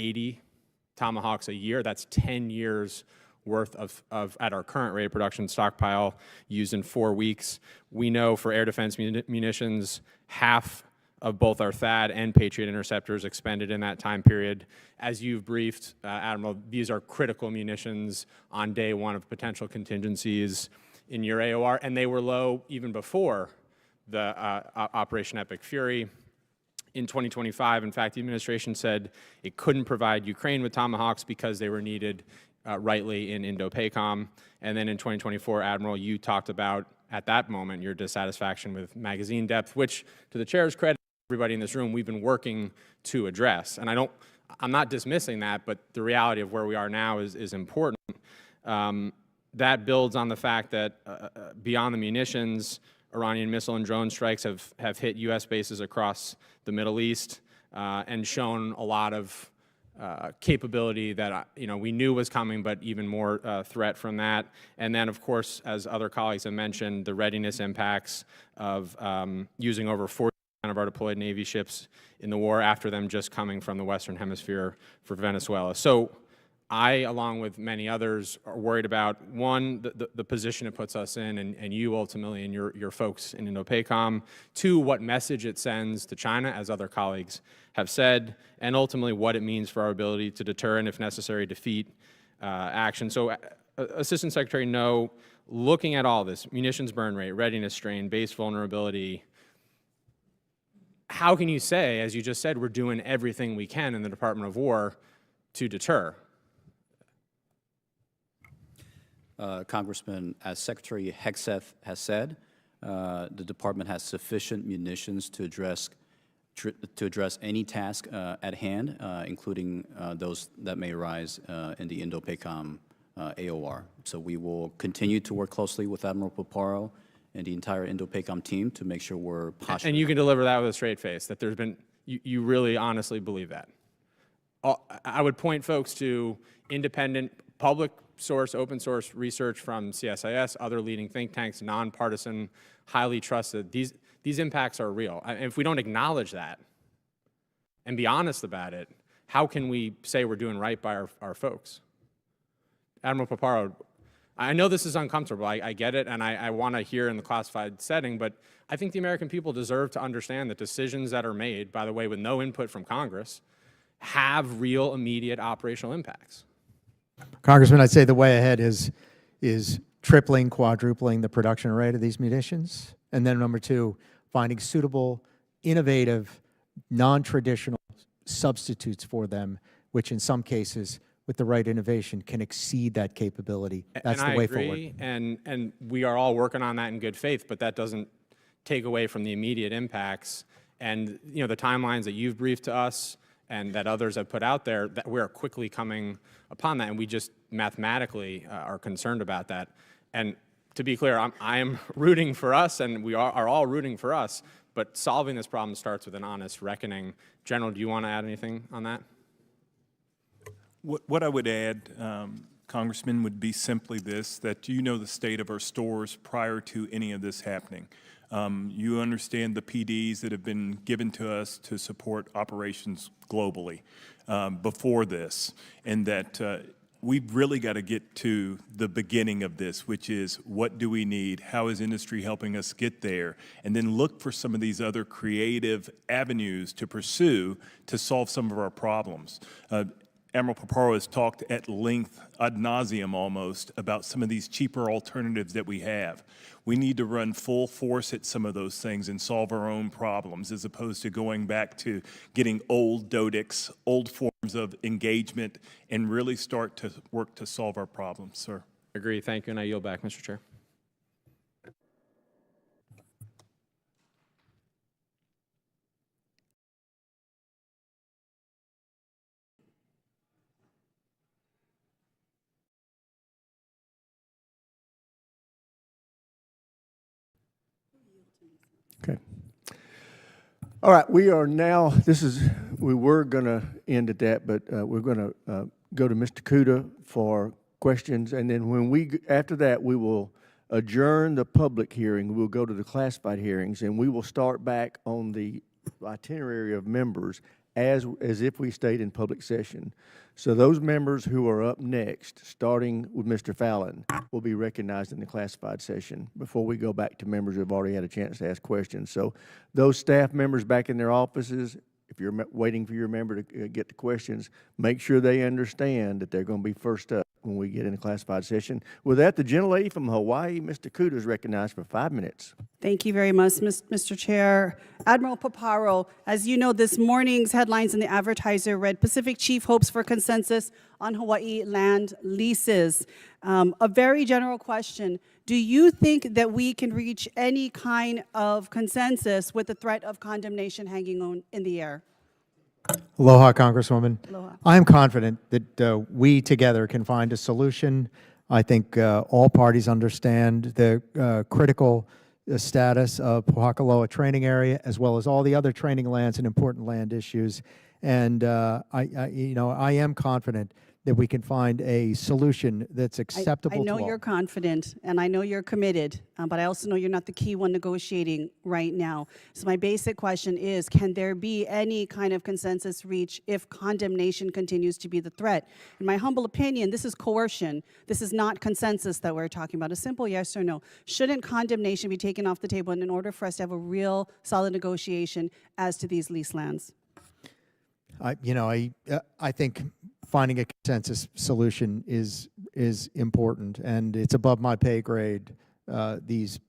80 Tomahawks a year. That's 10 years worth of at our current rate of production stockpile used in 4 weeks. We know for air defense munitions, half of both our THAAD and Patriot interceptors expended in that time period. As you've briefed, Admiral, these are critical munitions on day one of potential contingencies in your AOR, and they were low even before the Operation Epic Fury. In 2025, in fact, the administration said it couldn't provide Ukraine with Tomahawks because they were needed rightly in Indo-PACOM. And then in 2024, Admiral, you talked about, at that moment, your dissatisfaction with magazine depth, which, to the chair's credit, everybody in this room, we've been working to address. And I'm not dismissing that, but the reality of where we are now is important. That builds on the fact that beyond the munitions, Iranian missile and drone strikes have hit U.S. bases across the Middle East and shown a lot of capability that we knew was coming, but even more threat from that. And then, of course, as other colleagues have mentioned, the readiness impacts of using over 40% of our deployed Navy ships in the war after them just coming from the Western Hemisphere for Venezuela. So I, along with many others, are worried about, one, the position it puts us in, and you ultimately and your folks in Indo-PACOM. Two, what message it sends to China, as other colleagues have said, and ultimately what it means for our ability to deter and, if necessary, defeat action. So, Assistant Secretary No, looking at all this, munitions burn rate, readiness strain, base vulnerability, how can you say, as you just said, we're doing everything we can in the Department of War to deter? Congressman, as Secretary Hegseth has said, the department has sufficient munitions to address any task at hand, including those that may arise in the Indo-PACOM AOR. So we will continue to work closely with Admiral Paparo and the entire Indo-PACOM team to make sure we're postured. And you can deliver that with a straight face, that there's been, you really honestly believe that. I would point folks to independent public source, open source research from CSIS, other leading think tanks, nonpartisan, highly trusted. These impacts are real. And if we don't acknowledge that and be honest about it, how can we say we're doing right by our folks? Admiral Paparo, I know this is uncomfortable. I get it, and I want to hear in the classified setting, but I think the American people deserve to understand that decisions that are made, by the way, with no input from Congress, have real immediate operational impacts. Congressman, I'd say the way ahead is tripling, quadrupling the production rate of these munitions. And then number two, finding suitable, innovative, non-traditional substitutes for them, which in some cases, with the right innovation, can exceed that capability. That's the way forward. And we are all working on that in good faith, but that doesn't take away from the immediate impacts. And the timelines that you've briefed to us and that others have put out there, that we're quickly coming upon that, and we just mathematically are concerned about that. And to be clear, I am rooting for us, and we are all rooting for us, but solving this problem starts with an honest reckoning. General, do you want to add anything on that? What I would add, Congressman, would be simply this, that you know the state of our stores prior to any of this happening. You understand the PDs that have been given to us to support operations globally before this, and that we've really got to get to the beginning of this, which is what do we need? How is industry helping us get there? And then look for some of these other creative avenues to pursue to solve some of our problems. Admiral Paparo has talked at length, ad nauseum almost, about some of these cheaper alternatives that we have. We need to run full force at some of those things and solve our own problems, as opposed to going back to getting old dodix, old forms of engagement, and really start to work to solve our problems, sir. Agree. Thank you, and I yield back, Mr. Chair. Okay. All right, we are now, we were going to end at that, but we're going to go to Mr. Kuda for questions, and then after that, we will adjourn the public hearing. We'll go to the classified hearings, and we will start back on the itinerary of members as if we stayed in public session. So those members who are up next, starting with Mr. Fallon, will be recognized in the classified session before we go back to members who have already had a chance to ask questions. So those staff members back in their offices, if you're waiting for your member to get the questions, make sure they understand that they're going to be first up when we get in the classified session. With that, the gentlelady from Hawaii, Mr. Kuda, is recognized for 5 minutes. Thank you very much, Mr. Chair. Admiral Paparo, as you know, this morning's headlines in the Advertiser read, Pacific Chief hopes for consensus on Hawaii land leases. A very general question. Do you think that we can reach any kind of consensus with the threat of condemnation hanging in the air? Aloha, Congresswoman. Aloha. I am confident that we together can find a solution. I think all parties understand the critical status of Pōhakuloa training area, as well as all the other training lands and important land issues. And I am confident that we can find a solution that's acceptable I know to all. you're confident, and I know you're committed, but I also know you're not the key one negotiating right now. So my basic question is, can there be any kind of consensus reached if condemnation continues to be the threat? In my humble opinion, this is coercion. This is not consensus that we're talking about. A simple yes or no. Shouldn't condemnation be taken off the table in order for us to have a real solid negotiation as to these lease lands? I think finding a consensus solution is important, and it's above my pay grade. These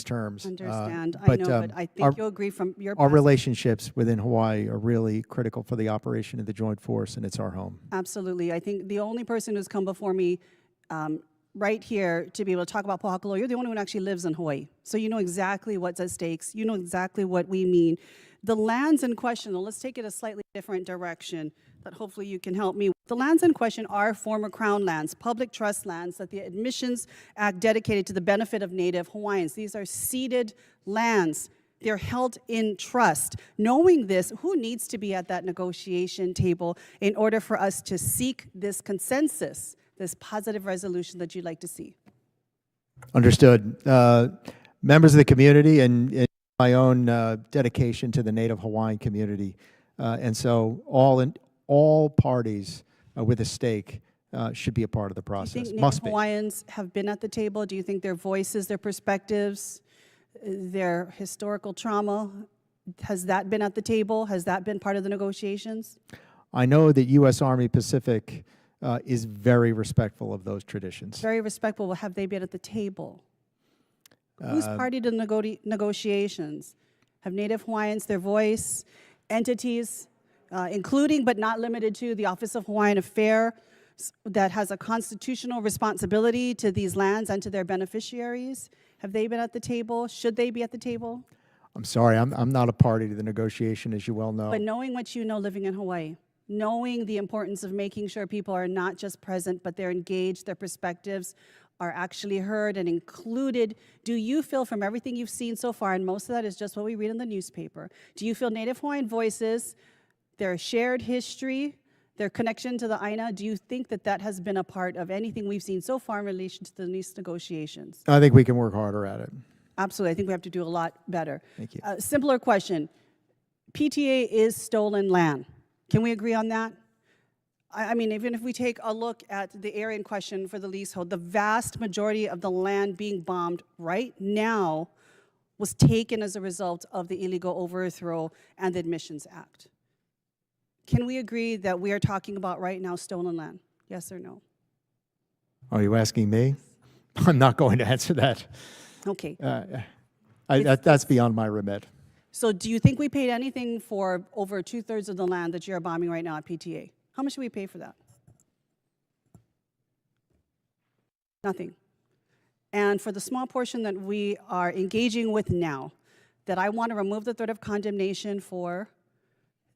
terms. Understand. I but, know, but I think you'll agree from your our past. relationships within Hawaii are really critical for the operation of the joint force, and it's our home. Absolutely. I think the only person who's come before me right here to be able to talk about Pōhakuloa, you're the only one who actually lives in Hawaii. So you know exactly what's at stakes. You know exactly what we mean. The lands in question, though, let's take it a slightly different direction that hopefully you can help me. The lands in question are former Crown lands, public trust lands that the Admissions Act dedicated to the benefit of Native Hawaiians. These are ceded lands. They're held in trust. Knowing this, who needs to be at that negotiation table in order for us to seek this consensus, this positive resolution that you'd like to see? Understood. Members of the community and my own dedication to the Native Hawaiian community, and so all parties with a stake should be a part of the Do you process. think Must Native be. Hawaiians have been at the table? Do you think their voices, their perspectives, their historical trauma, has that been at the table? Has that been part of the negotiations? I know that U.S. Army Pacific is very respectful of those traditions. Very respectful. Well, have they been at the table? Who's party to the negotiations? Have Native Hawaiians, their voice, entities, including but not limited to the Office of Hawaiian Affairs, that has a constitutional responsibility to these lands and to their beneficiaries? Have they been at the table? Should they be at the table? I'm sorry, I'm not a party to the negotiation, as you well know. But knowing what you know living in Hawaii, knowing the importance of making sure people are not just present, but they're engaged, their perspectives are actually heard and included, do you feel from everything you've seen so far, and most of that is just what we read in the newspaper, do you feel Native Hawaiian voices, their shared history, their connection to the Aina, do you think that that has been a part of anything we've seen so far in relation to the lease negotiations? I think we can work harder at it. Absolutely. I think we have to do a lot better. Thank you. Simpler question. PTA is stolen land. Can we agree on that? I mean, even if we take a look at the area in question for the leasehold, the vast majority of the land being bombed right now was taken as a result of the illegal overthrow and the Admissions Act. Can we agree that we are talking about right now stolen land? Yes or no? Are you asking me? I'm not going to answer that. Okay. That's beyond my remit. So do you think we paid anything for over 2/3 of the land that you're bombing right now at PTA? How much do we pay for that? Nothing. And for the small portion that we are engaging with now, that I want to remove the threat of condemnation for,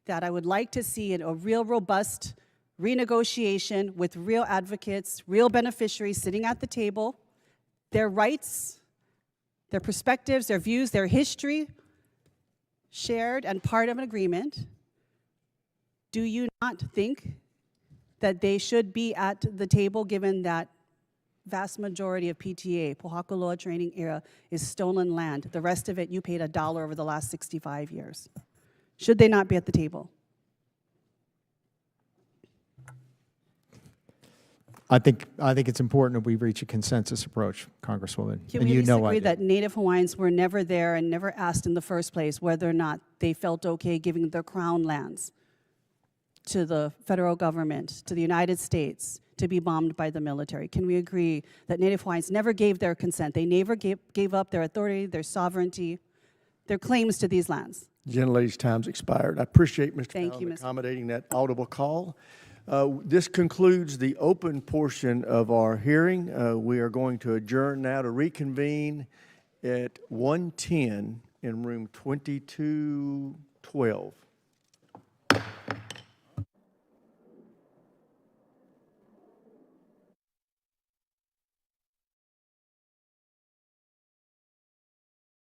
that I would like to see a real robust renegotiation with real advocates, real beneficiaries sitting at the table, their rights, their perspectives, their views, their history, shared and part of an agreement. Do you not think that they should be at the table given that vast majority of PTA, Pōhakuloa training area, is stolen land? The rest of it, you paid $1 over the last 65 years. Should they not be at the table? I think it's important that we reach a consensus approach, Congresswoman. Can And we you at least know I agree do. that Native Hawaiians were never there and never asked in the first place whether or not they felt okay giving their crown lands to the federal government, to the United States, to be bombed by the military? Can we agree that Native Hawaiians never gave their consent? They never gave up their authority, their sovereignty, their claims to these lands? Gentlelady's time's expired. I appreciate Mr. Thank you, Fallon Mr. accommodating that audible call. This concludes the open portion of our hearing. We are going to adjourn now to reconvene at 1:10 in room 2212.